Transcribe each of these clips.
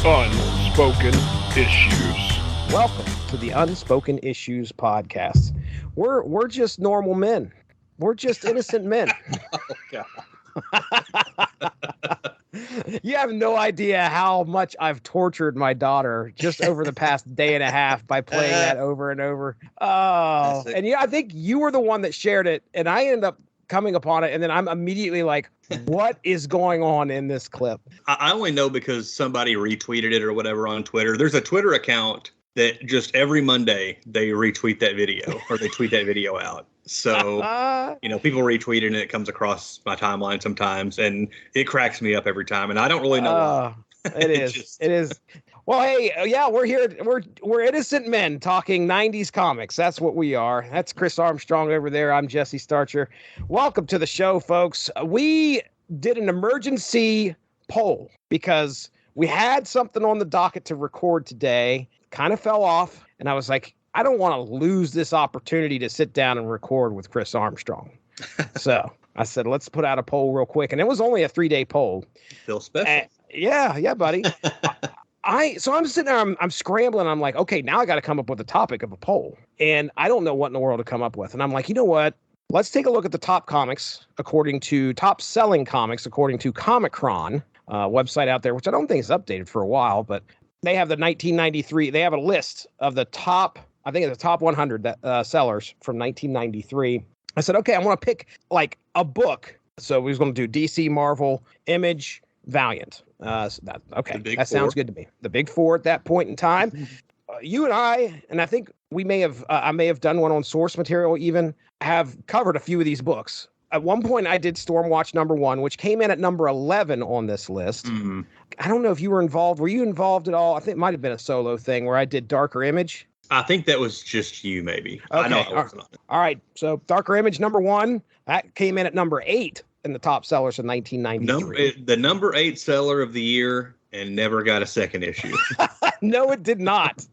Unspoken Issues. Welcome to the Unspoken Issues podcast. We're just normal men. We're just innocent men. Oh, God. You have no idea how much I've tortured my daughter just over the past day and a half by playing that over and over. Oh, and yeah, I think you were the one that shared it, and I ended up coming upon it, and then I'm immediately like, what is going on in this clip? I only know because somebody retweeted it or whatever on Twitter. There's a Twitter account that just every Monday they retweet that video or they tweet that video out. So, people retweet it and it comes across my timeline sometimes, and it cracks me up every time. And I don't really know why. It is. Well, hey, yeah, we're here. We're innocent men talking 90s comics. That's what we are. That's Chris Armstrong over there. I'm Jesse Starcher. Welcome to the show, folks. We did an emergency poll because we had something on the docket to record today. Kind of fell off, and I was like, I don't want to lose this opportunity to sit down and record with Chris Armstrong. So I said, let's put out a poll real quick. And it was only a 3-day poll. Feel special. Yeah, buddy. So I'm sitting there, I'm scrambling. I'm like, okay, now I got to come up with a topic of a poll. And I don't know what in the world to come up with. And I'm like, you know what? Let's take a look at the top comics top selling comics, according to Comic-Con, website out there, which I don't think is updated for a while, but they have the 1993. They have a list of the top, I think it's the top 100 sellers from 1993. I said, okay, I want to pick like a book. So we was going to do DC, Marvel, Image, Valiant. That sounds good to me. The big four at that point in time. You and I think we may have, I may have done one on source material even, have covered a few of these books. At one point, I did Stormwatch #1, which came in at number 11 on this list. Mm-hmm. I don't know if you were involved. Were you involved at all? I think it might have been a solo thing where I did Darker Image. I think that was just you, maybe. Okay. I know I wasn't on it. All right. So Darker Image #1, that came in at number 8 in the top sellers in 1993. The number 8 seller of the year and never got a second issue. No, it did not.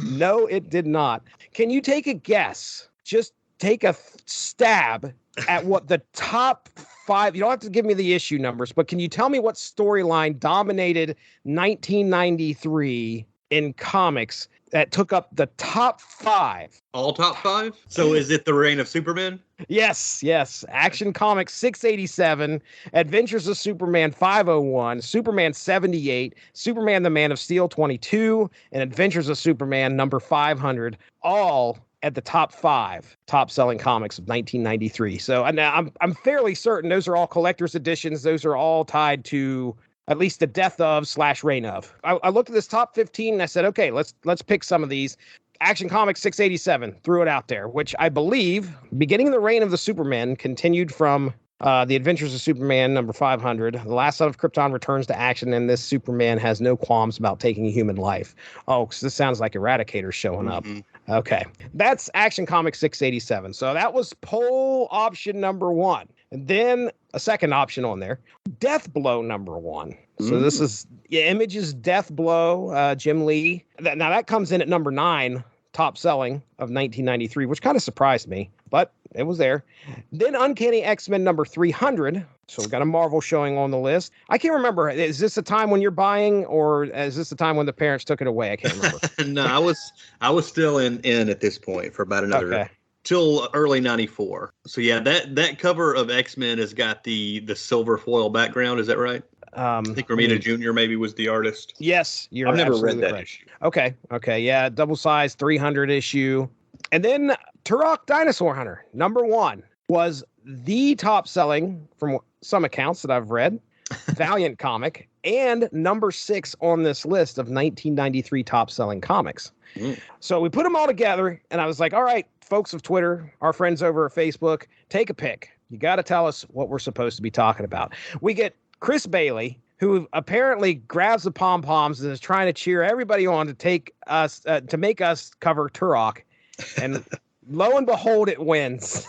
No, it did not. Can you take a guess? Just take a stab at what the top 5, you don't have to give me the issue numbers, but can you tell me what storyline dominated 1993 in comics that took up the top 5? All top 5? So is it the Reign of Superman? Yes. Action Comics 687, Adventures of Superman 501, Superman 78, Superman the Man of Steel 22, and Adventures of Superman number 500, all at the top 5 top-selling comics of 1993. So I'm fairly certain those are all collector's editions. Those are all tied to at least the death of / reign of. I looked at this top 15 and I said, okay, let's pick some of these. Action Comics 687 threw it out there, which I believe, beginning the reign of the Superman, continued from The Adventures of Superman number 500. The Last Son of Krypton returns to action, and this Superman has no qualms about taking a human life. Oh, because this sounds like Eradicator showing up. Okay, that's Action Comics 687. So that was poll option number 1. And then a second option on there, Death Blow #1. So this is Image's Death Blow, Jim Lee. Now that comes in at number 9, top selling of 1993, which kind of surprised me, but it was there. Then Uncanny X-Men number 300. So we got a Marvel showing on the list. I can't remember. Is this the time when you're buying, or is this the time when the parents took it away? I can't remember. No, I was still in at this point for about another till early 94. So yeah, that cover of X-Men has got the silver foil background. Is that right? I think Romita Jr. maybe was the artist. Yes, I've never read that issue. Okay, yeah, double size 300 issue. And then Turok Dinosaur Hunter #1 was the top selling, from some accounts that I've read, Valiant comic, and number 6 on this list of 1993 top selling comics. So we put them all together, and I was like, all right, folks of Twitter, our friends over at Facebook, take a pick. You got to tell us what we're supposed to be talking about. We get Chris Bailey, who apparently grabs the pom-poms and is trying to cheer everybody on to take us to make us cover Turok. And lo and behold, it wins.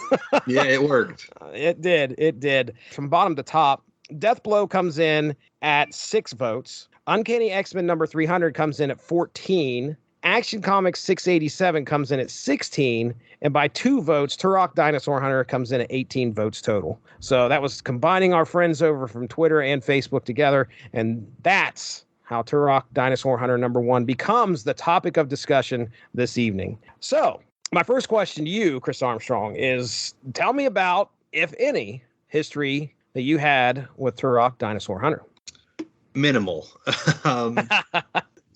Yeah, it worked. It did. From bottom to top, Death Blow comes in at 6 votes. Uncanny X-Men number 300 comes in at 14. Action Comics 687 comes in at 16, and by 2 votes, Turok Dinosaur Hunter comes in at 18 votes total. So that was combining our friends over from Twitter and Facebook together, and that's how Turok Dinosaur Hunter #1 becomes the topic of discussion this evening. So, my first question to you, Chris Armstrong, is tell me about, if any, history that you had with Turok Dinosaur Hunter. Minimal.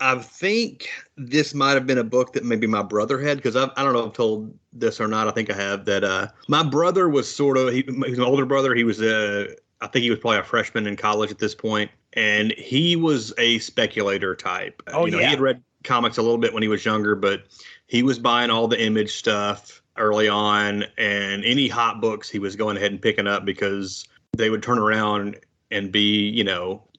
I think this might have been a book that maybe my brother had, because I don't know if I've told this or not. I think I have, that my brother was he was an older brother. He was I think he was probably a freshman in college at this point, and he was a speculator type. Oh, He yeah. had read comics a little bit when he was younger, but he was buying all the Image stuff early on, and any hot books he was going ahead and picking up because they would turn around and be,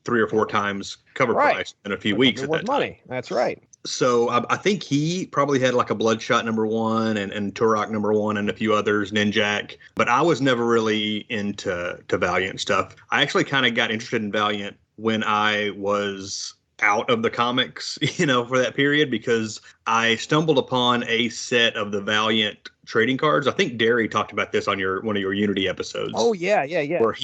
3 or 4 times cover price in a few weeks at that time. Money. That's right. So I think he probably had like a Bloodshot #1 and Turok #1 and a few others, Ninjak. But I was never really into Valiant stuff. I actually kind of got interested in Valiant when I was out of the comics, for that period, because I stumbled upon a set of the Valiant trading cards. I think Derry talked about this on one of your Unity episodes. Oh, yeah. Where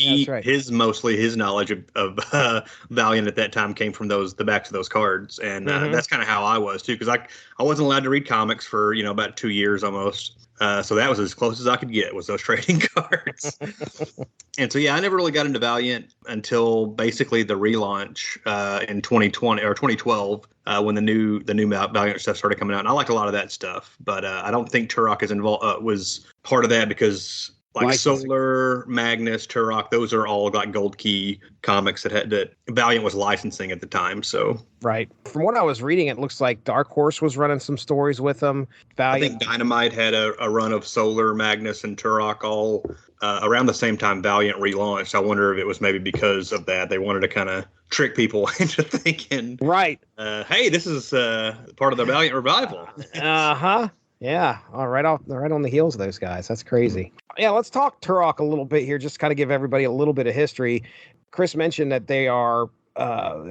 mostly his knowledge of Valiant at that time came from the backs of those cards. And that's kind of how I was too, because I wasn't allowed to read comics for, about 2 years almost. So that was as close as I could get, was those trading cards. And so, I never really got into Valiant until basically the relaunch in 2020 or 2012 when the new Valiant stuff started coming out. And I liked a lot of that stuff, but I don't think Turok was part of that, because Licensing. Solar, Magnus, Turok, those are all like Gold Key comics that Valiant was licensing at the time. So right. From what I was reading, it looks like Dark Horse was running some stories with them. Valiant. I think Dynamite had a run of Solar, Magnus, and Turok all around the same time Valiant relaunched. I wonder if it was maybe because of that. They wanted to kind of trick people into thinking, right, hey, this is part of the Valiant revival. Yeah, right on the heels of those guys. That's crazy. Yeah, let's talk Turok a little bit here, just kind of give everybody a little bit of history. Chris mentioned that they are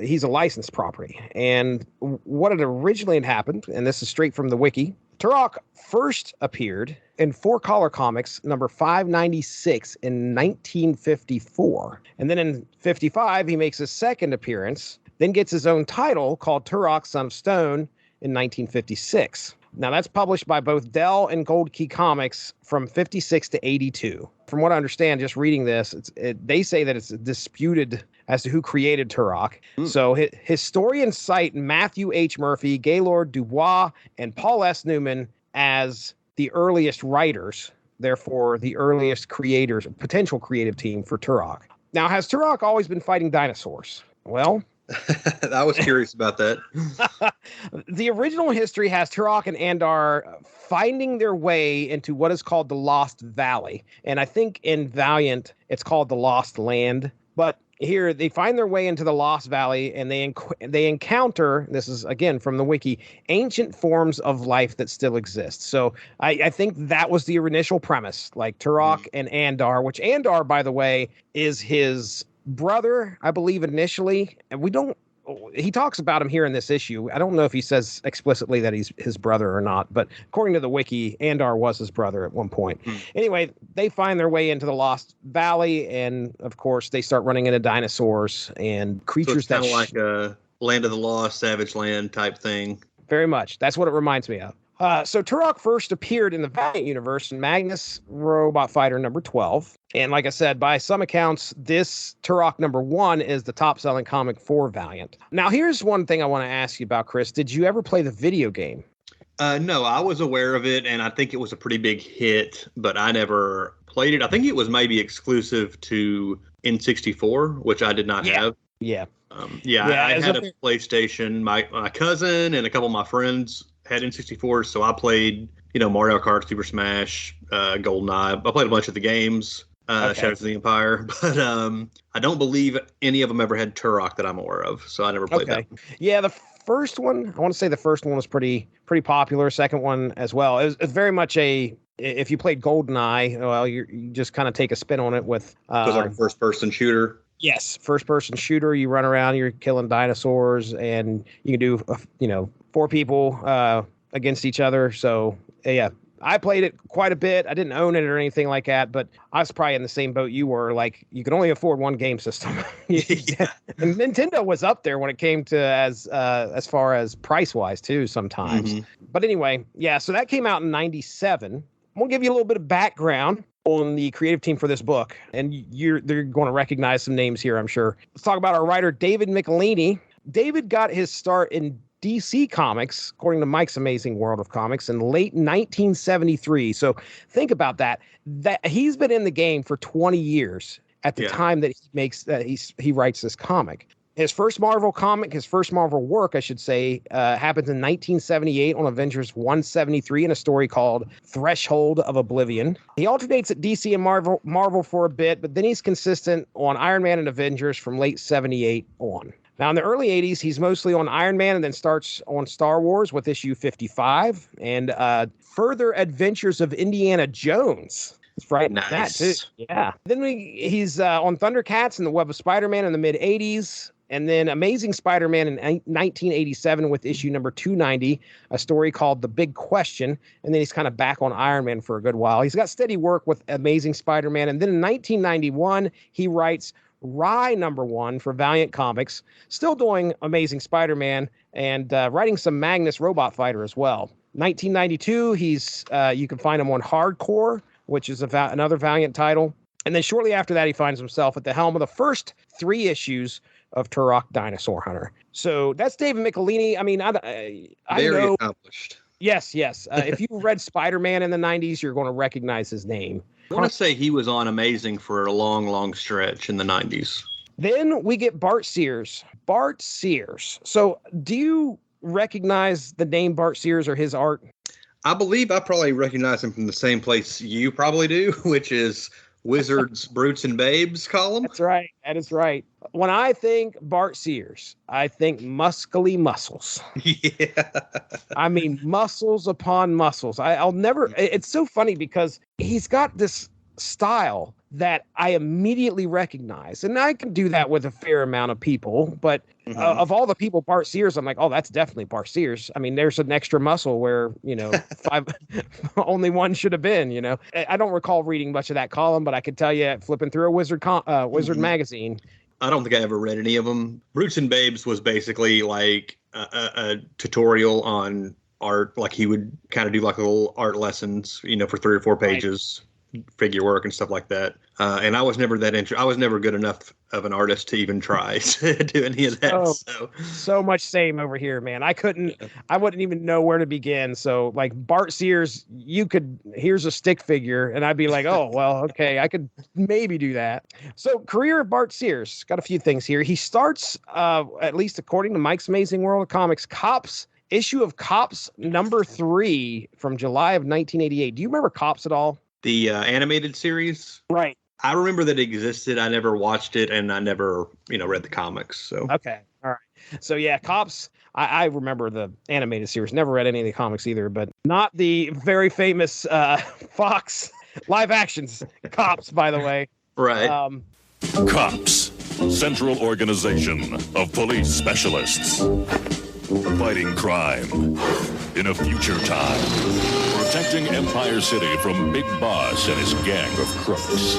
he's a licensed property, and what had originally had happened, and this is straight from the wiki, Turok first appeared in Four Color Comics number 596 in 1954, and then in 55 he makes his second appearance, then gets his own title called Turok Son of Stone in 1956. Now, that's published by both Dell and Gold Key Comics from 56 to 82. From what I understand, just reading this, they say that it's disputed as to who created Turok. So historians cite Matthew H. Murphy, Gaylord Dubois, and Paul S. Newman as the earliest writers, therefore the earliest creators, potential creative team for Turok. Now, has Turok always been fighting dinosaurs? Well, I was curious about that. The original history has Turok and Andar finding their way into what is called the Lost Valley. And I think in Valiant, it's called the Lost Land. But here, they find their way into the Lost Valley, and they encounter, this is, again, from the wiki, ancient forms of life that still exist. So I think that was the initial premise, like Turok and Andar, which Andar, by the way, is his brother, I believe, initially. And he talks about him here in this issue. I don't know if he says explicitly that he's his brother or not, but according to the wiki, Andar was his brother at one point. Anyway, they find their way into the Lost Valley, and of course, they start running into dinosaurs and creatures so it's kind of like a Land of the Lost, Savage Land type thing. Very much. That's what it reminds me of. So Turok first appeared in the Valiant universe in Magnus Robot Fighter number 12. And like I said, by some accounts, this Turok #1 is the top-selling comic for Valiant. Now, here's one thing I want to ask you about, Chris. Did you ever play the video game? No, I was aware of it, and I think it was a pretty big hit, but I never played it. I think it was maybe exclusive to N64, which I did not have. Yeah. I had a PlayStation. My cousin and a couple of my friends had N64, so I played, Mario Kart, Super Smash, GoldenEye. I played a bunch of the games, Shadows of the Empire, but I don't believe any of them ever had Turok that I'm aware of, so I never played that. Yeah, the first one, I want to say the first one was pretty popular. Second one as well. It's very much if you played GoldenEye, well, you just kind of take a spin on it with. So it's like a first-person shooter. Yes, first-person shooter. You run around, you're killing dinosaurs, and you can do 4 people against each other. So yeah, I played it quite a bit. I didn't own it or anything like that, but I was probably in the same boat you were. Like, you could only afford one game system. And Nintendo was up there when it came to as far as price wise too sometimes. But anyway, yeah, so that came out in 97. I'm gonna give you a little bit of background on the creative team for this book, and they're going to recognize some names here, I'm sure. Let's talk about our writer, David Michelinie. David got his start in DC Comics, according to Mike's Amazing World of Comics, in late 1973. So think about that. That he's been in the game for 20 years at the time that he writes this comic. His first Marvel work, I should say, happens in 1978 on Avengers 173 in a story called Threshold of Oblivion. He alternates at DC and Marvel for a bit, but then he's consistent on Iron Man and Avengers from late 78 on. Now, in the early 80s, he's mostly on Iron Man and then starts on Star Wars with issue 55 and Further Adventures of Indiana Jones. It's right. Nice. That too. Yeah. Then he's on Thundercats and the Web of Spider-Man in the mid 80s. And then Amazing Spider-Man in 1987 with issue number 290, a story called The Big Question. And then he's kind of back on Iron Man for a good while. He's got steady work with Amazing Spider-Man. And then in 1991, he writes Rye #1 for Valiant Comics, still doing Amazing Spider-Man and writing some Magnus Robot Fighter as well. 1992, he's you can find him on Hardcore, which is another Valiant title. And then shortly after that, he finds himself at the helm of the first 3 issues of Turok Dinosaur Hunter. So that's David Michelinie. I mean, I very know, accomplished. Yes. If you read Spider-Man in the 90s, you're going to recognize his name. I want to say he was on Amazing for a long, long stretch in the 90s. Then we get Bart Sears. Bart Sears. So do you recognize the name Bart Sears or his art? I believe I probably recognize him from the same place you probably do, which is Wizards, Brutes, and Babes column. That's right. That is right. When I think Bart Sears, I think muscly muscles. Yeah. I mean, muscles upon muscles. I'll never. It's so funny because he's got this style that I immediately recognize. And I can do that with a fair amount of people. But of all the people, Bart Sears, I'm like, oh, that's definitely Bart Sears. I mean, there's an extra muscle where, only one should have been, I don't recall reading much of that column, but I could tell you flipping through a Wizard magazine. I don't think I ever read any of them. Brutes and Babes was basically like a tutorial on art. Like he would kind of do like little art lessons, for 3 or 4 pages. Right. Figure work and stuff like that. And I was never that I was never good enough of an artist to even try to do any of that. So much same over here, man. I wouldn't even know where to begin. So like Bart Sears, here's a stick figure and I'd be like, oh, well, okay, I could maybe do that. So career of Bart Sears, got a few things here. He starts, at least according to Mike's Amazing World of Comics, issue of Cops #3 from July of 1988. Do you remember Cops at all? The animated series? Right. I remember that it existed. I never watched it, and I never, read the comics. So okay, all right. So yeah, Cops. I remember the animated series. Never read any of the comics either, but not the very famous Fox live actions Cops, by the way. Right. Cops, Central Organization of Police Specialists, fighting crime in a future time. Protecting Empire City from Big Boss and his gang of crooks.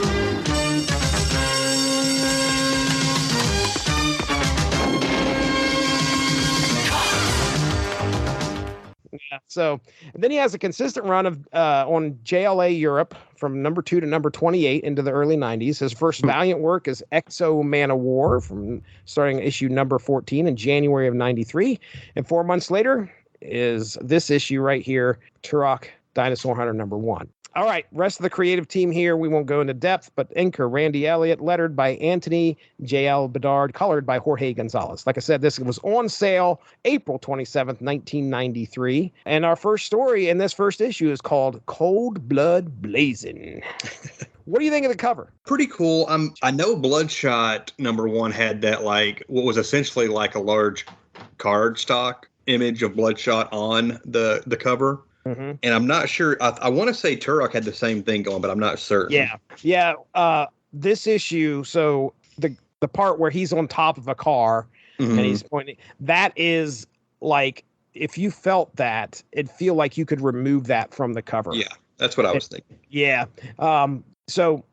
Yeah, so then he has a consistent run of on JLA Europe from number 2 to number 28 into the early 90s. His first Valiant work is Exo Man of War from starting issue number 14 in January of 93. And 4 months later is this issue right here, Turok Dinosaur Hunter #1. All right, rest of the creative team here, we won't go into depth, but inker Randy Elliott, lettered by Anthony J.L. Bedard, colored by Jorge Gonzalez. Like I said, this was on sale April 27th, 1993. And our first story in this first issue is called Cold Blood Blazing. What do you think of the cover? Pretty cool. I know Bloodshot #1 had that, like, what was essentially like a large cardstock image of Bloodshot on the cover. Mm-hmm. And I'm not sure. I want to say Turok had the same thing going, but I'm not certain. Yeah. This issue, so the part where he's on top of a car and he's pointing, that is like if you felt that, it'd feel like you could remove that from the cover. Yeah, that's what I was thinking. Yeah. So,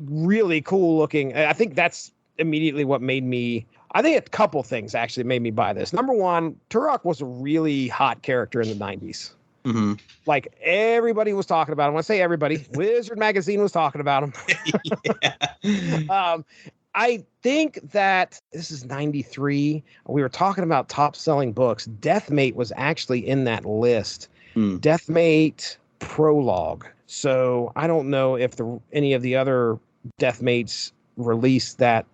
really cool looking. I think that's immediately what made me, I think a couple things actually made me buy this. Number one, Turok was a really hot character in the 90s. Mm-hmm. Like everybody was talking about him. When I say everybody, Wizard Magazine was talking about him. I think that this is 93. We were talking about top selling books. Deathmate was actually in that list. Deathmate Prologue. So I don't know if any of the other Deathmates released that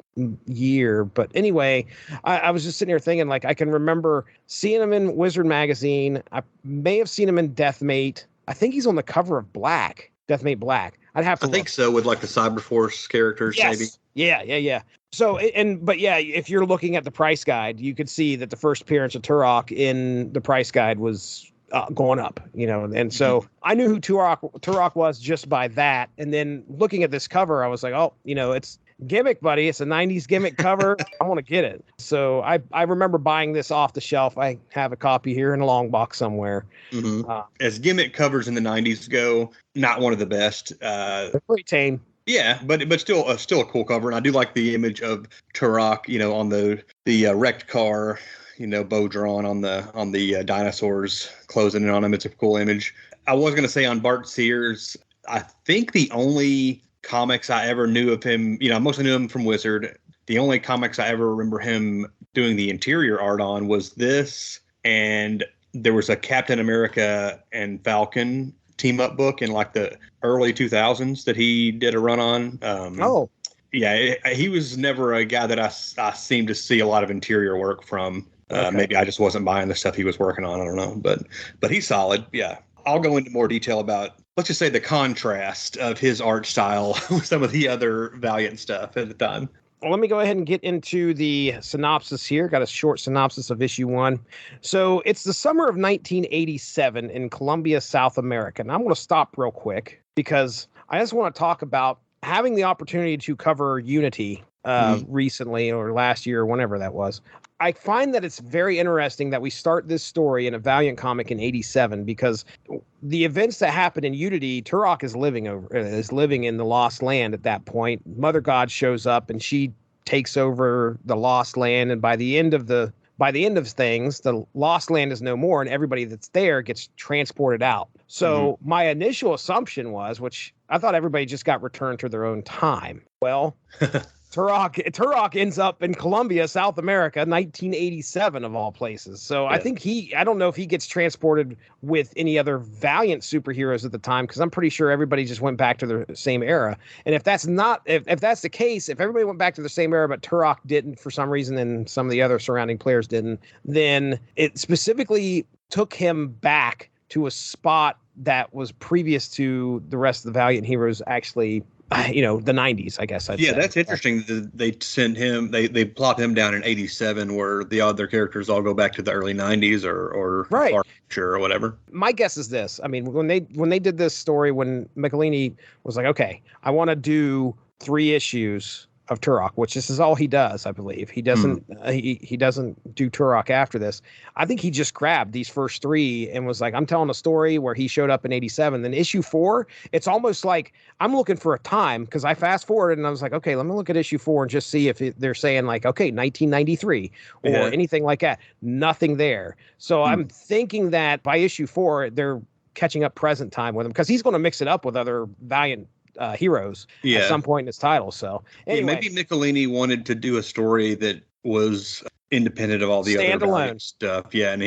year, but anyway, I was just sitting here thinking, like, I can remember seeing him in Wizard Magazine. I may have seen him in Deathmate. I think he's on the cover of Deathmate Black. I'd have to think so, with like the Cyberforce characters, maybe. Yeah. So, but if you're looking at the price guide, you could see that the first appearance of Turok in the price guide was going up, and so I knew who Turok was just by that. And then looking at this cover, I was like, oh, it's gimmick, buddy. It's a 90s gimmick cover. I want to get it. So I remember buying this off the shelf. I have a copy here in a long box somewhere. As gimmick covers in the 90s go, not one of the best. They're pretty tame. Yeah, but still a cool cover. And I do like the image of Turok, on the wrecked car, bow drawn on the dinosaurs closing in on him. It's a cool image. I was going to say on Bart Sears, I think the only comics I ever knew of him, I mostly knew him from Wizard. The only comics I ever remember him doing the interior art on was this, and there was a Captain America and Falcon team up book in like the early 2000s that he did a run on. Yeah, he was never a guy that I seemed to see a lot of interior work from. Maybe I just wasn't buying the stuff he was working on. I don't know, but he's solid. Yeah, I'll go into more detail about, let's just say, the contrast of his art style with some of the other Valiant stuff at the time. Well, let me go ahead and get into the synopsis here. Got a short synopsis of issue 1. So it's the summer of 1987 in Colombia, South America. And I'm going to stop real quick because I just want to talk about having the opportunity to cover Unity recently, or last year, or whenever that was. I find that it's very interesting that we start this story in a Valiant comic in 87, because the events that happen in Unity, Turok is living in the Lost Land at that point. Mother God shows up and she takes over the Lost Land, and by the end of things, the Lost Land is no more, and everybody that's there gets transported out. So my initial assumption was, which I thought everybody just got returned to their own time. Well, Turok ends up in Colombia, South America, 1987 of all places. So yeah. I think I don't know if he gets transported with any other Valiant superheroes at the time, because I'm pretty sure everybody just went back to the same era. And if that's the case, if everybody went back to the same era, but Turok didn't for some reason, and some of the other surrounding players didn't, then it specifically took him back to a spot that was previous to the rest of the Valiant heroes actually, the 90s, I guess. I'd say. That's interesting. They send him, they plop him down in 87, where the other characters all go back to the early 90s or right. or whatever. My guess is this. I mean, when they did this story, when Michelini was like, okay, I want to do 3 issues of Turok, which this is all he does, I believe. He doesn't he doesn't do Turok after this. I think he just grabbed these first 3 and was like, I'm telling a story where he showed up in 87. Then issue 4, it's almost like I'm looking for a time, because I fast forwarded and I was like, okay, let me look at issue 4 and just see if they're saying like, okay, 1993 or anything like that. Nothing there. So I'm thinking that by issue 4, they're catching up present time with him, because he's going to mix it up with other Valiant heroes at some point in his title. So anyway, maybe Michelini wanted to do a story that was independent of all the other stuff. Yeah, and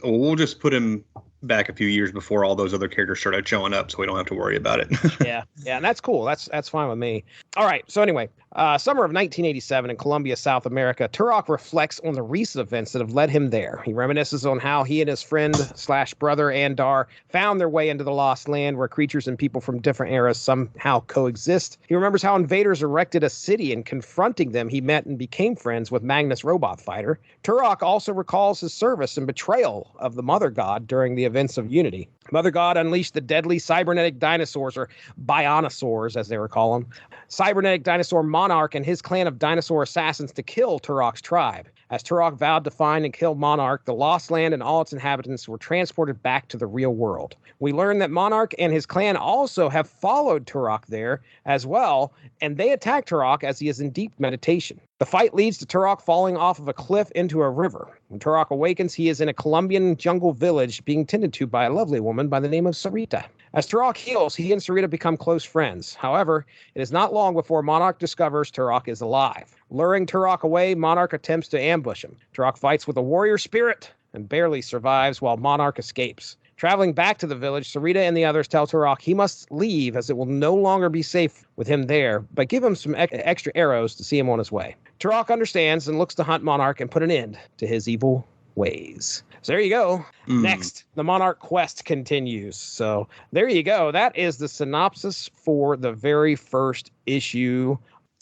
we'll just put him back a few years before all those other characters started showing up, so we don't have to worry about it. yeah, and that's cool. That's fine with me. All right, so anyway, summer of 1987 in Colombia, South America, Turok reflects on the recent events that have led him there. He reminisces on how he and his friend/brother Andar found their way into the Lost Land, where creatures and people from different eras somehow coexist. He remembers how invaders erected a city, and confronting them, he met and became friends with Magnus Robot Fighter. Turok also recalls his service and betrayal of the Mother God during the events of Unity. Mother God unleashed the deadly cybernetic dinosaurs, or bionosaurs, as they were calling them. Cybernetic dinosaur Monarch and his clan of dinosaur assassins to kill Turok's tribe. As Turok vowed to find and kill Monarch, the Lost Land and all its inhabitants were transported back to the real world. We learn that Monarch and his clan also have followed Turok there as well, and they attack Turok as he is in deep meditation. The fight leads to Turok falling off of a cliff into a river. When Turok awakens, he is in a Colombian jungle village being tended to by a lovely woman by the name of Sarita. As Turok heals, he and Sarita become close friends. However, it is not long before Monarch discovers Turok is alive. Luring Turok away, Monarch attempts to ambush him. Turok fights with a warrior spirit and barely survives while Monarch escapes. Traveling back to the village, Sarita and the others tell Turok he must leave as it will no longer be safe with him there, but give him some extra arrows to see him on his way. Turok understands and looks to hunt Monarch and put an end to his evil ways. So there you go. Next, the Monarch quest continues. So there you go. That is the synopsis for the very first issue.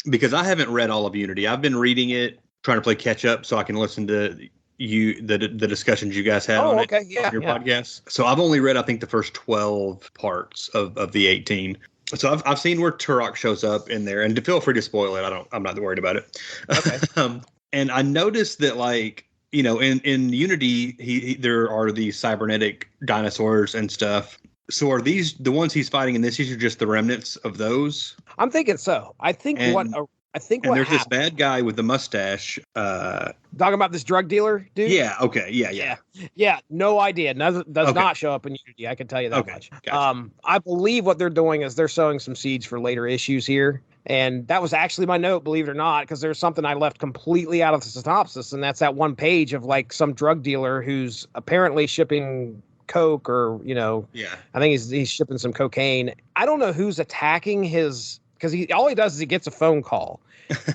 Because I haven't read all of Unity. I've been reading it, trying to play catch up so I can listen to the discussions you guys had on it on your podcast. So I've only read, I think, the first 12 parts of the 18. So I've seen where Turok shows up in there, and feel free to spoil it. I'm not worried about it. Okay. And I noticed that, like, you know, in Unity, there are these cybernetic dinosaurs and stuff. So are these the ones he's fighting in this issue just the remnants of those? I'm thinking so. I think there's this bad guy with the mustache. Talking about this drug dealer dude? Yeah. Okay. Yeah. Yeah. No idea. Does not show up in Unity. I can tell you that much. Gotcha. I believe what they're doing is they're sowing some seeds for later issues here. And that was actually my note, believe it or not, because there's something I left completely out of the synopsis. And that's that one page of like some drug dealer who's apparently shipping coke or, you know, I think he's shipping some cocaine. I don't know who's attacking his, because all he does is he gets a phone call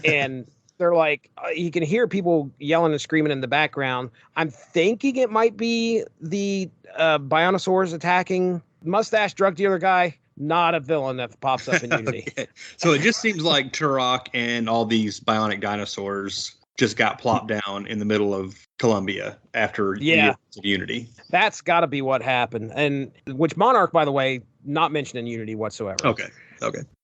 and they're like, he can hear people yelling and screaming in the background. I'm thinking it might be the Bionosaurs attacking mustache drug dealer guy. Not a villain that pops up in Unity. Okay. So it just seems like Turok and all these bionic dinosaurs just got plopped down in the middle of Colombia after years of Unity. That's got to be what happened. And which Monarch, by the way, not mentioned in Unity whatsoever. Okay.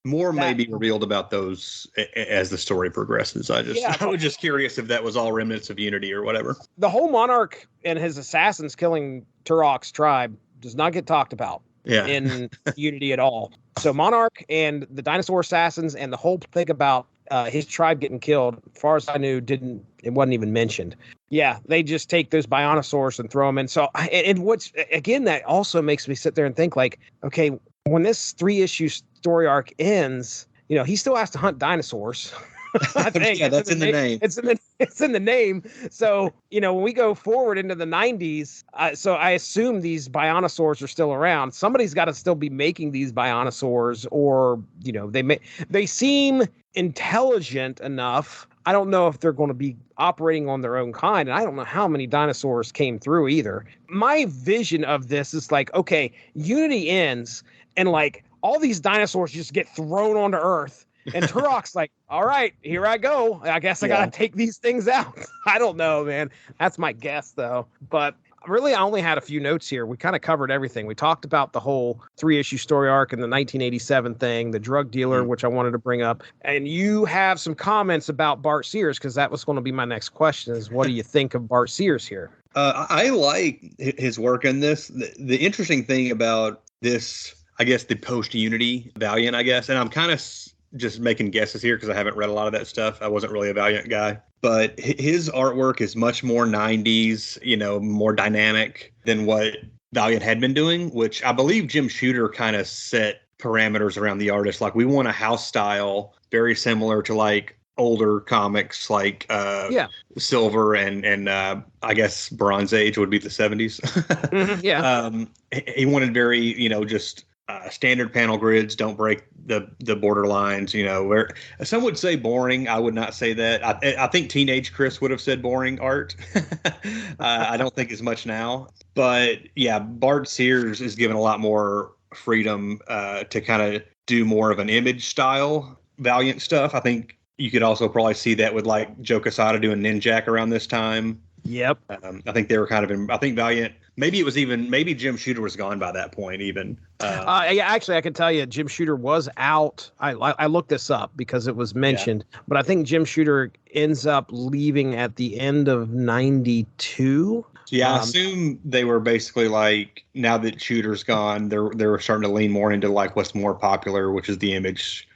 More may be revealed about those as the story progresses. I was just curious if that was all remnants of Unity or whatever. The whole Monarch and his assassins killing Turok's tribe does not get talked about in Unity at all. So Monarch and the dinosaur assassins and the whole thing about his tribe getting killed, as far as I knew, it wasn't even mentioned. Yeah, they just take those Bionosaurs and throw them in. So, and what's, again, that also makes me sit there and think like, okay, when this 3-issue story arc ends, you know, he still has to hunt dinosaurs. I think that's in the name. It's in the name. So, you know, when we go forward into the 90s, so I assume these Bionosaurs are still around. Somebody's got to still be making these Bionosaurs, or, you know, they seem intelligent enough. I don't know if they're going to be operating on their own kind, and I don't know how many dinosaurs came through either. My vision of this is like, okay, Unity ends, and like all these dinosaurs just get thrown onto Earth. And Turok's like, all right, here I go. I guess I got to take these things out. I don't know, man. That's my guess, though. But really, I only had a few notes here. We kind of covered everything. We talked about the whole 3-issue story arc and the 1987 thing, the drug dealer, which I wanted to bring up. And you have some comments about Bart Sears, because that was going to be my next question, is what do you think of Bart Sears here? I like his work in this. The interesting thing about this, I guess, the post-Unity Valiant, I guess, and I'm kind of just making guesses here because I haven't read a lot of that stuff. I wasn't really a Valiant guy, but his artwork is much more 90s, you know, more dynamic than what Valiant had been doing, which I believe Jim Shooter kind of set parameters around the artist. Like, we want a house style very similar to like older comics, like Silver and I guess Bronze Age would be the 70s. He wanted very, you know, just standard panel grids, don't break the border lines, you know, where some would say boring. I would not say that. I think teenage Chris would have said boring art. I don't think as much now, but yeah, Bart Sears is given a lot more freedom to kind of do more of an image style Valiant stuff. I think you could also probably see that with like Joe Quesada doing Ninjak around this time. Yep. I think they were kind of I think Valiant. Maybe Jim Shooter was gone by that point. Even. Yeah, actually, I can tell you, Jim Shooter was out. I looked this up because it was mentioned, but I think Jim Shooter ends up leaving at the end of '92. Yeah, I assume they were basically like, now that Shooter's gone, they were starting to lean more into like what's more popular, which is the image,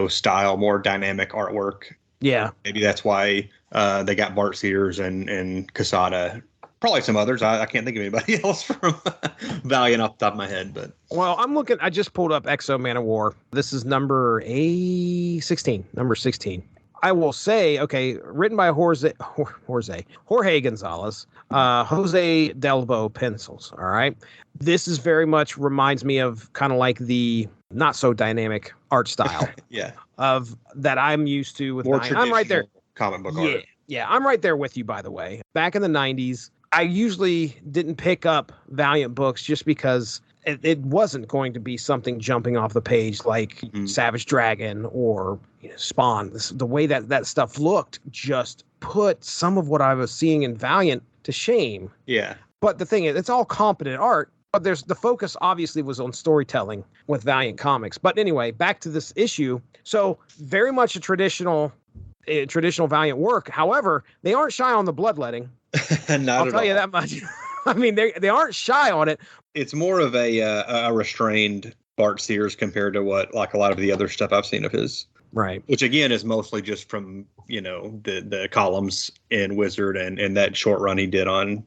style, more dynamic artwork. Yeah, maybe that's why they got Bart Sears and Quesada. Probably some others. I can't think of anybody else from Valiant off the top of my head. But I just pulled up Exo Man of War. This is number 16. Number 16. I will say, okay, written by Jorge Gonzalez, Jose Delbo pencils. All right. This is very much reminds me of kind of like the not so dynamic art style. Yeah. Of that I'm used to with more I'm right there. Comic book art. Yeah, I'm right there with you, by the way. Back in the 90s, I usually didn't pick up Valiant books just because it wasn't going to be something jumping off the page like Savage Dragon or Spawn. The way that stuff looked just put some of what I was seeing in Valiant to shame. Yeah. But the thing is, it's all competent art, but the focus obviously was on storytelling with Valiant Comics. But anyway, back to this issue. So very much a traditional Valiant work. However, they aren't shy on the bloodletting. I'll tell you that much. I mean, they aren't shy on it. It's more of a restrained Bart Sears compared to what like a lot of the other stuff I've seen of his. Right. Which again is mostly just from the columns in Wizard and that short run he did on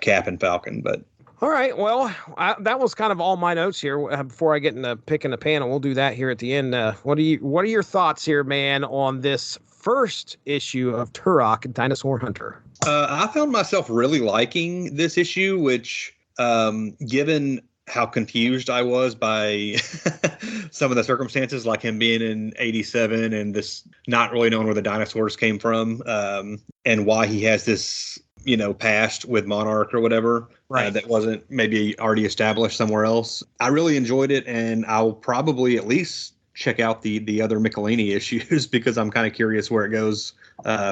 Cap and Falcon. But all right, well, that was kind of all my notes here. Before I get into picking the panel, we'll do that here at the end. What are your thoughts here, man, on this first issue of Turok, Dinosaur Hunter? I found myself really liking this issue, which, given how confused I was by some of the circumstances, like him being in '87 and this not really knowing where the dinosaurs came from, and why he has this, past with Monarch or whatever, right. That wasn't maybe already established somewhere else. I really enjoyed it, and I'll probably at least check out the other Michelini issues because I'm kind of curious where it goes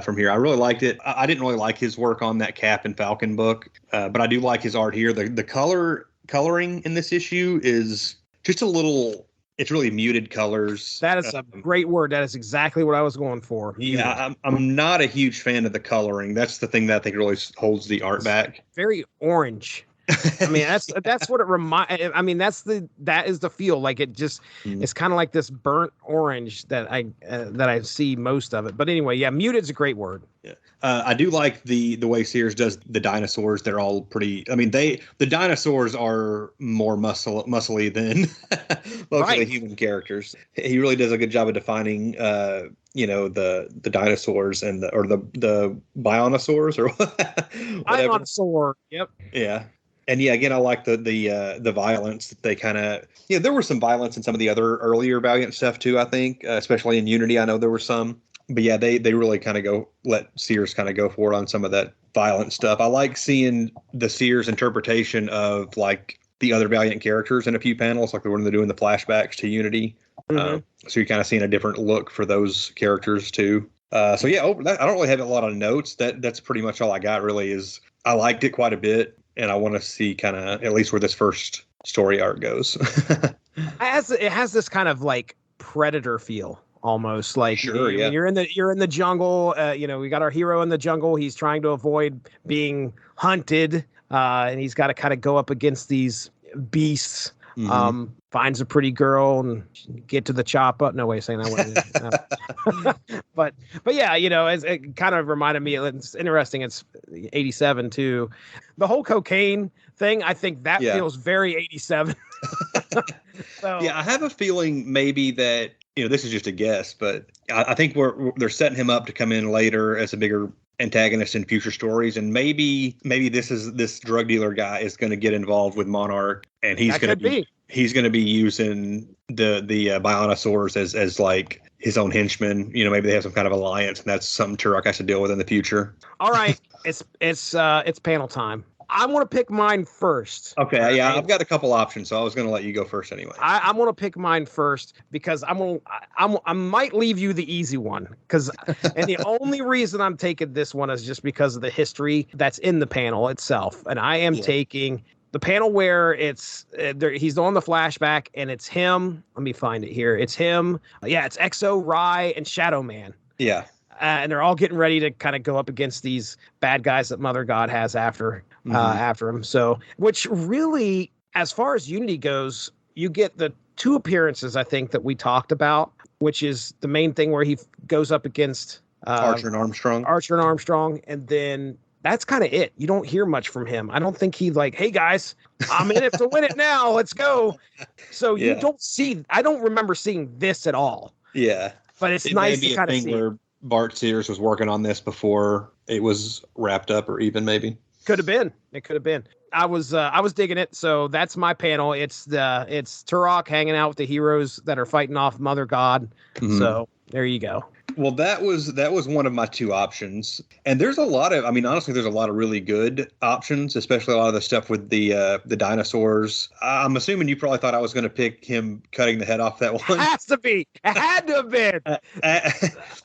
from here. I really liked it. I didn't really like his work on that Cap and Falcon book, but I do like his art here. The coloring in this issue is just a little. It's really muted colors. That is a great word. That is exactly what I was going for. Yeah, I'm not a huge fan of the coloring. That's the thing that I think really holds the art back. Very orange. I mean, that's what it reminds. I mean, that is the feel. Like it just, it's kind of like this burnt orange that I see most of it. But anyway, yeah, muted's a great word. Yeah, I do like the way Sears does the dinosaurs. They're all pretty. I mean, the dinosaurs are more muscly than most of the human characters. He really does a good job of defining, the dinosaurs and the bionosaurs or whatever. Bionosaur. Yep. Yeah. And yeah, again, I like the violence that they kind of, there was some violence in some of the other earlier Valiant stuff too, I think, especially in Unity. I know there were some, but yeah, they really kind of let Sears kind of go for it on some of that violent stuff. I like seeing the Sears interpretation of like the other Valiant characters in a few panels, like the one they're doing the flashbacks to Unity. So you're kind of seeing a different look for those characters too. So yeah, I don't really have a lot of notes. That's pretty much all I got really is I liked it quite a bit. And I want to see kind of at least where this first story arc goes. It has this kind of like Predator feel, almost like sure, yeah. You're in the jungle. We got our hero in the jungle. He's trying to avoid being hunted, and he's got to kind of go up against these beasts. Finds a pretty girl and get to the chop up. No way of saying that. But yeah, it kind of reminded me. It's interesting. It's '87 too. The whole cocaine thing. I think that feels very '87. So, yeah, I have a feeling maybe that this is just a guess, but I think they're setting him up to come in later as a bigger antagonist in future stories, and maybe this drug dealer guy is going to get involved with Monarch, and he's going to be using the Bionosaurs as like his own henchmen. Maybe they have some kind of alliance, and that's something Turok has to deal with in the future. All right, it's panel time. I want to pick mine first. Okay, yeah, I've got a couple options, so I was going to let you go first anyway. I want to pick mine first because I might leave you the easy one and the only reason I'm taking this one is just because of the history that's in the panel itself, and I am taking the panel where it's he's on the flashback and it's him. Let me find it here. It's him. It's Exo, Rai, and Shadow Man. Yeah. And they're all getting ready to kind of go up against these bad guys that Mother God has after him. So, which really, as far as Unity goes, you get the two appearances, I think, that we talked about, which is the main thing where he goes up against Archer and Armstrong. And then that's kind of it. You don't hear much from him. I don't think he's like, hey, guys, I'm in it to win it now. Let's go. So I don't remember seeing this at all. Yeah. But it's nice to kind of see where Bart Sears was working on this before it was wrapped up, or even maybe could have been. It could have been. I was digging it. So that's my panel. It's Turok hanging out with the heroes that are fighting off Mother God. Mm-hmm. So there you go. Well, that was one of my two options. And there's honestly, there's a lot of really good options, especially a lot of the stuff with the dinosaurs. I'm assuming you probably thought I was going to pick him cutting the head off that one. It has to be. It had to have been.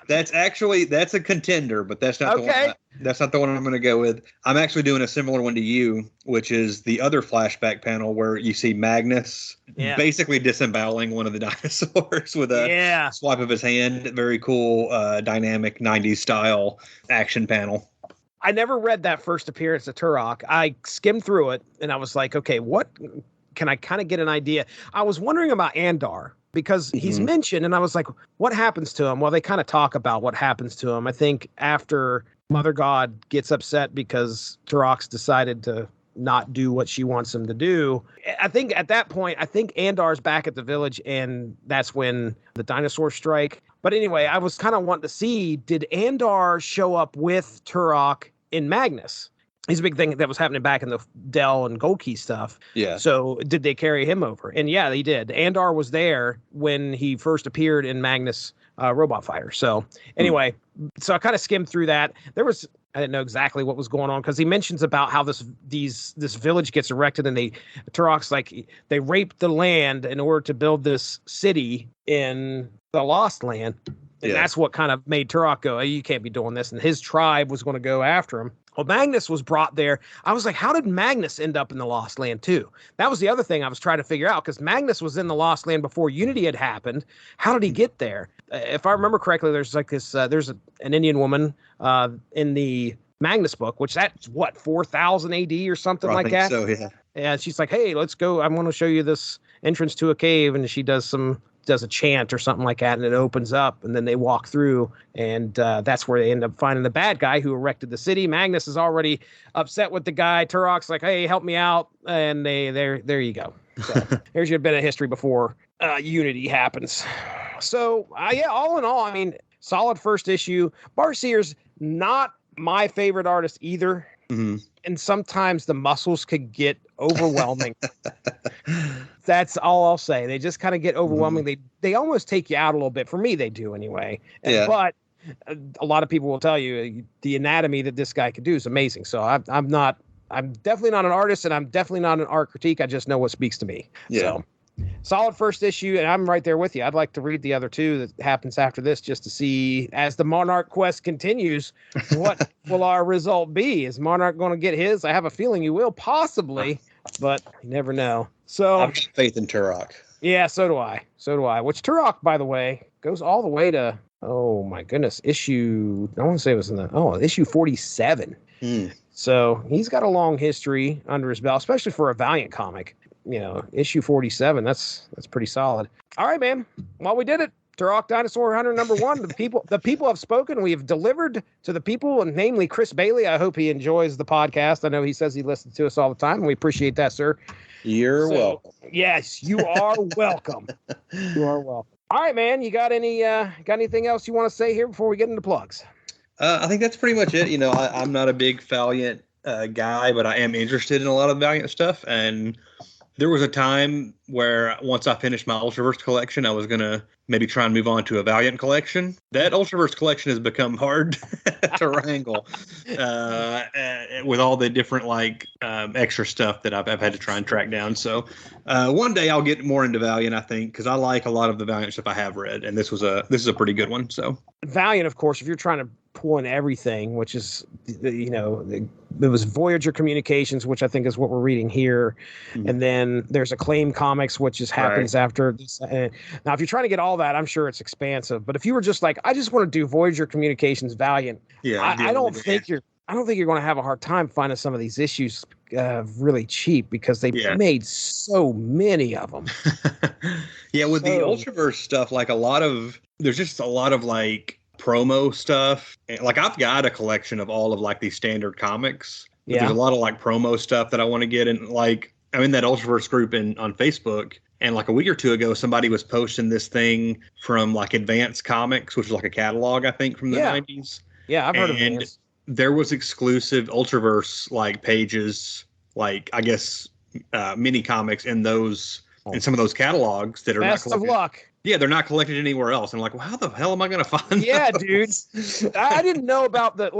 That's a contender, but that's not the one. That's not the one I'm going to go with. I'm actually doing a similar one to you, which is the other flashback panel where you see Magnus basically disemboweling one of the dinosaurs with a swipe of his hand. Very cool, dynamic 90s style action panel. I never read that first appearance of Turok. I skimmed through it and I was like, okay, what can I kind of get an idea? I was wondering about Andar, because he's mentioned, and I was like, what happens to him? Well, they kind of talk about what happens to him. I think after Mother God gets upset because Turok's decided to not do what she wants him to do. I think at that point, Andar's back at the village, and that's when the dinosaurs strike. But anyway, I was kind of wanting to see, did Andar show up with Turok in Magnus? He's a big thing that was happening back in the Dell and Gold Key stuff. Yeah. So did they carry him over? And yeah, they did. Andar was there when he first appeared in Magnus Robot Fighter. So anyway, so I kind of skimmed through that. I didn't know exactly what was going on, because he mentions about how this village gets erected, and Turok's like, they raped the land in order to build this city in the Lost Land. And that's what kind of made Turok go, hey, you can't be doing this. And his tribe was going to go after him. Well, Magnus was brought there. I was like, how did Magnus end up in the Lost Land too? That was the other thing I was trying to figure out, because Magnus was in the Lost Land before Unity had happened. How did he get there? If I remember correctly, there's like this, there's an Indian woman in the Magnus book, which that's what, 4000 AD or something like that? So, yeah. And she's like, hey, let's go. I want to show you this entrance to a cave. And she does a chant or something like that, and it opens up, and then they walk through, and that's where they end up finding the bad guy who erected the city. Magnus is already upset with the guy. Turok's like, hey, help me out, and there you go. So here's your bit of history before Unity happens. So all in all, I mean, solid first issue. Bart Sears, not my favorite artist either. Mm-hmm. And sometimes the muscles could get overwhelming. That's all I'll say. They just kind of get overwhelming. Mm-hmm. They almost take you out a little bit. For me, they do anyway. But a lot of people will tell you the anatomy that this guy could do is amazing. So I'm definitely not an artist, and I'm definitely not an art critique. I just know what speaks to me. Yeah. So solid first issue, and I'm right there with you. I'd like to read the other two that happens after this, just to see, as the Monarch quest continues, what will our result be? Is Monarch going to get his? I have a feeling you will, possibly, but you never know. So I've got faith in Turok. Yeah, so do I. Which Turok, by the way, goes all the way to, oh my goodness, issue 47. So he's got a long history under his belt, especially for a Valiant comic. Issue 47, that's pretty solid. All right, man. Well, we did it. Turok Dinosaur Hunter #1. The people have spoken. We have delivered to the people, and namely Chris Bailey. I hope he enjoys the podcast. I know he says he listens to us all the time, and we appreciate that, sir. You're welcome. Yes, you are welcome. You are welcome. All right, man. You got anything else you want to say here before we get into plugs? I think that's pretty much it. I'm not a big Valiant guy, but I am interested in a lot of Valiant stuff, and There was a time where once I finished my Ultraverse collection, I was going to maybe try and move on to a Valiant collection. That Ultraverse collection has become hard to wrangle with all the different extra stuff that I've had to try and track down. So one day I'll get more into Valiant, I think, because I like a lot of the Valiant stuff I have read, and this is a pretty good one. So Valiant, of course, if you're trying to pull in everything, which is, there was Voyager Communications, which I think is what we're reading here. Mm-hmm. And then there's Acclaim Comics, which happens after this. Now, if you're trying to get all that, I'm sure it's expansive. But if you were just like, I just want to do Voyager Communications Valiant, I don't think you're going to have a hard time finding some of these issues really cheap, because they made so many of them. With the Ultraverse stuff, there's just a lot of promo stuff. Like, I've got a collection of all of these standard comics. There's a lot of promo stuff that I want to get. And I'm in that Ultraverse group on Facebook, and a week or two ago, somebody was posting this thing from Advance Comics, which is a catalog, I think, from the 90s. Yeah, I've heard of it. There was exclusive Ultraverse pages, I guess mini comics in some of those catalogs that are best not collected. Of luck. Yeah, they're not collected anywhere else. And well, how the hell am I going to find Yeah, those? dude. I didn't know about the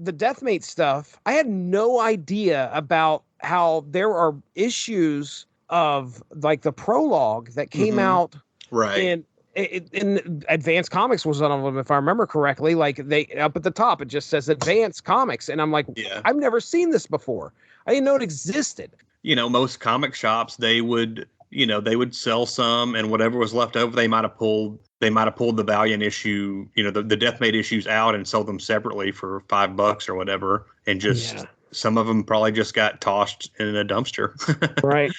Deathmate stuff. I had no idea about how there are issues of the prologue that came out. Right. In Advanced Comics was one of them, if I remember correctly. They up at the top, it just says Advanced Comics. And I'm like, I've never seen this before. I didn't know it existed. Most comic shops, they would sell some, and whatever was left over, they might have pulled the Valiant issue, the Deathmate issues out and sold them separately for $5 or whatever. And just some of them probably just got tossed in a dumpster. Right.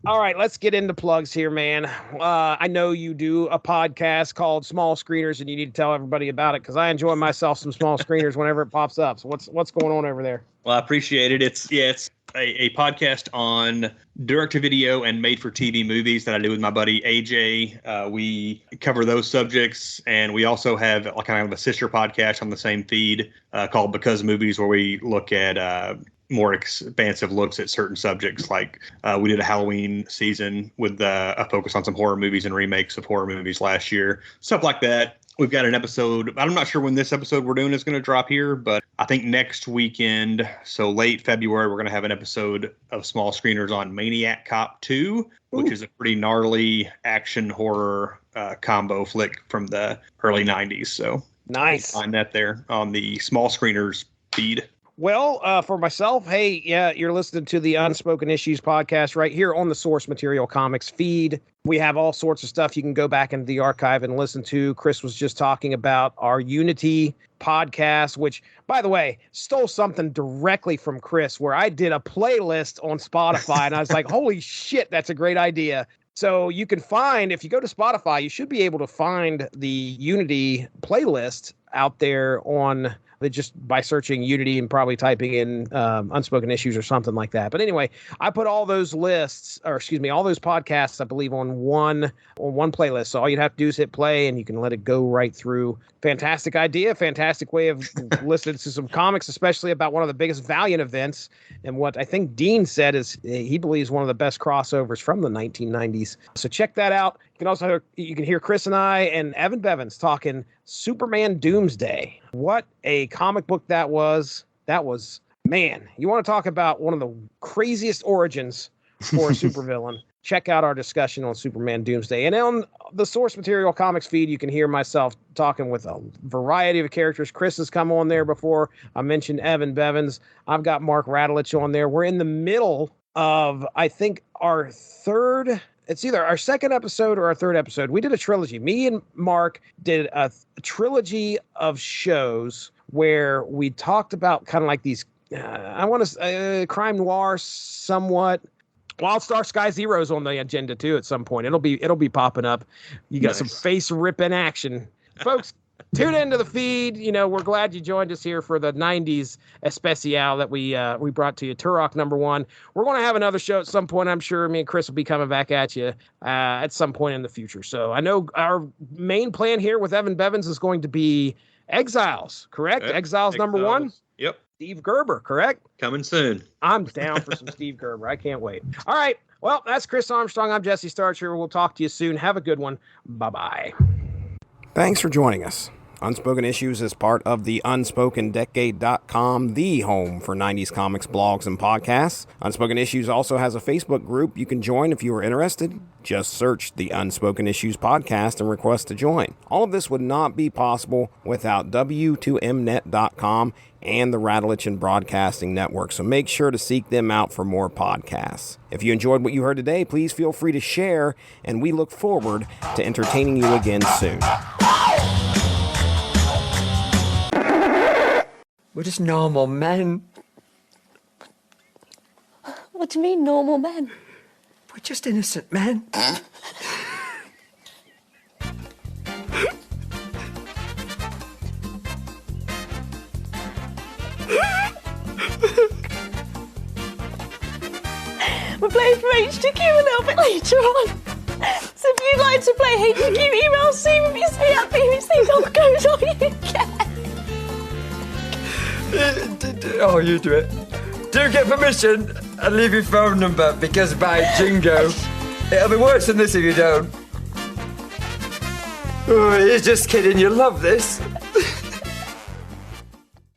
All right, let's get into plugs here, man. I know you do a podcast called Small Screeners, and you need to tell everybody about it, because I enjoy myself some Small Screeners whenever it pops up. So what's going on over there? Well, I appreciate it. It's a podcast on direct-to-video and made-for-TV movies that I do with my buddy AJ. We cover those subjects, and we also have kind of a sister podcast on the same feed called Because Movies, where we look at more expansive looks at certain subjects. We did a Halloween season with a focus on some horror movies and remakes of horror movies last year, stuff like that. We've got an episode. I'm not sure when this episode we're doing is going to drop here, but I think next weekend, so late February, we're going to have an episode of Small Screeners on Maniac Cop 2, which is a pretty gnarly action horror combo flick from the early 90s. So nice. Find that there on the Small Screeners feed. Well, for myself, you're listening to the Unspoken Issues podcast right here on the Source Material Comics feed. We have all sorts of stuff you can go back into the archive and listen to. Chris was just talking about our Unity podcast, which, by the way, stole something directly from Chris, where I did a playlist on Spotify, and I was like, holy shit, that's a great idea. So you can find, if you go to Spotify, you should be able to find the Unity playlist out there on just by searching Unity and probably typing in Unspoken Issues or something like that. But anyway, I put all those all those podcasts, I believe, on one playlist. So all you'd have to do is hit play, and you can let it go right through. Fantastic idea, fantastic way of listening to some comics, especially about one of the biggest Valiant events. And what I think Dean said is he believes one of the best crossovers from the 1990s. So check that out. You can hear Chris and I and Evan Bevins talking Superman Doomsday. What a comic book that was. That was, man, you want to talk about one of the craziest origins for a supervillain. Check out our discussion on Superman Doomsday. And on the Source Material Comics feed, you can hear myself talking with a variety of characters. Chris has come on there before. I mentioned Evan Bevins. I've got Mark Radulich on there. We're in the middle of, I think, it's either our second episode or our third episode. We did a trilogy. Me and Mark did a trilogy of shows where we talked about kind of like these, crime noir somewhat. Wildstar Sky Zero's on the agenda too at some point. It'll be popping up. You got some face ripping action. Folks, tune into the feed. We're glad you joined us here for the 90s especial that we brought to you. Turok #1. We're going to have another show at some point. I'm sure me and Chris will be coming back at you at some point in the future. So I know our main plan here with Evan Bevins is going to be Exiles, correct? Yep. Exiles #1. Yep. Steve Gerber, correct? Coming soon. I'm down for some Steve Gerber. I can't wait. All right. Well, that's Chris Armstrong. I'm Jesse Starcher. We'll talk to you soon. Have a good one. Bye-bye. Thanks for joining us. Unspoken Issues is part of the UnspokenDecade.com, the home for 90s comics, blogs, and podcasts. Unspoken Issues also has a Facebook group you can join if you are interested. Just search the Unspoken Issues podcast and request to join. All of this would not be possible without W2Mnet.com and the Rattleitch Broadcasting Network, so make sure to seek them out for more podcasts. If you enjoyed what you heard today, please feel free to share, and we look forward to entertaining you again soon. We're just normal men. What do you mean, normal men? We're just innocent men. We're playing for HTQ a little bit later on. So if you'd like to play HTQ, email c@bbc.co.uk. Oh, you do it. Do get permission and leave your phone number, because by jingo, it'll be worse than this if you don't. Oh, you're just kidding, you love this.